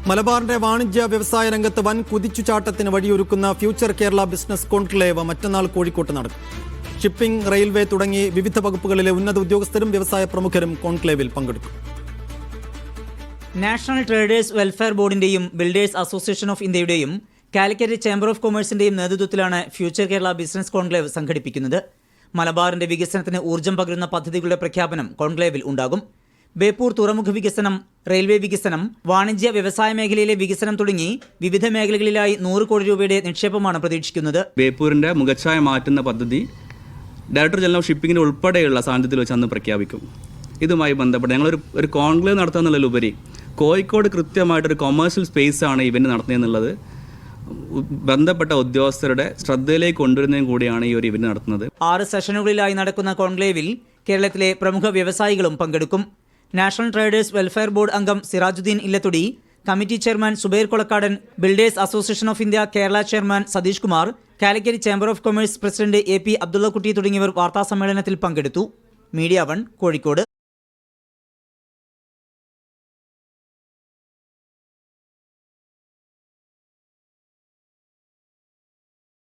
മലബാറിന്റെ വാണിജ്യ വ്യവസായ രംഗത്ത് വൻ കുതിച്ചുചാട്ടത്തിന് വഴിയൊരുക്കുന്ന ഫ്യൂച്ചർ കേരള ബിസിനസ് കോൺക്ലേവ് മറ്റന്നാൾ കോഴിക്കോട്ട് നടക്കും. ഷിപ്പിംഗ്, റെയിൽവേ തുടങ്ങി വിവിധ വകുപ്പുകളിലെ ഉന്നത ഉദ്യോഗസ്ഥരും വ്യവസായ പ്രമുഖരും കോൺക്ലേവിൽ പങ്കെടുക്കും. നാഷണൽ ട്രേഡേഴ്സ് വെൽഫെയർ ബോർഡിന്റെയും ബിൽഡേഴ്സ് അസോസിയേഷൻ ഓഫ് ഇന്ത്യയുടെയും കാലിക്കറ്റ് ചേംബർ ഓഫ് കൊമേഴ്സിന്റെയും നേതൃത്വത്തിലാണ് ഫ്യൂച്ചർ കേരള ബിസിനസ് കോൺക്ലേവ് സംഘടിപ്പിക്കുന്നത്. മലബാറിന്റെ വികസനത്തിന് ഊർജ്ജം പകരുന്ന പദ്ധതികളുടെ പ്രഖ്യാപനം കോൺക്ലേവിൽ ഉണ്ടാകും. ബേപ്പൂർ തുറമുഖ വികസനം, റെയിൽവേ വികസനം, വാണിജ്യ വ്യവസായ മേഖലയിലെ വികസനം തുടങ്ങി വിവിധ മേഖലകളിലായി 100 കോടി രൂപയുടെ നിക്ഷേപമാണ് പ്രതീക്ഷിക്കുന്നത്. ബേപ്പൂരിന്റെ മുഖച്ഛായ മാറ്റുന്ന പദ്ധതി ഡയറക്ടർ ജനറൽ ഓഫ് ഷിപ്പിംഗിന് ഉൾപ്പെടെയുള്ള സാന്നിധ്യത്തിൽ വെച്ച് അന്ന് പ്രഖ്യാപിക്കും. ഇതുമായി ബന്ധപ്പെട്ട് ഞങ്ങളൊരു കോൺക്ലേവ് നടത്തുക എന്നുള്ളതിലുപരി കോഴിക്കോട് കൃത്യമായിട്ടൊരു കൊമേഴ്ഷ്യൽ സ്പേസ് ആണ് ഇവന്റ് നടത്തുന്നതെന്നുള്ളത് ബന്ധപ്പെട്ട ഉദ്യോഗസ്ഥരുടെ ശ്രദ്ധയിലേക്ക് കൊണ്ടുവരുന്നതും കൂടിയാണ് ഈ ഒരു ഇവന്റ് നടത്തുന്നത്. 6 സെഷനുകളിലായി നടക്കുന്ന കോൺക്ലേവിൽ കേരളത്തിലെ പ്രമുഖ വ്യവസായികളും പങ്കെടുക്കും. നാഷണൽ ട്രേഡേഴ്സ് വെൽഫെയർ ബോർഡ് അംഗം Sirajuddin Illathodi, committee chairman Subair Kolakkadan, builders association of India Kerala chairman Satheesh Kumar, Calicut chamber of commerce president AP Abdullakutty തുടങ്ങിയവർ വാർത്താസമ്മേളനത്തിൽ പങ്കെടുത്തു. മീഡിയ 1 കോഴിക്കോട്.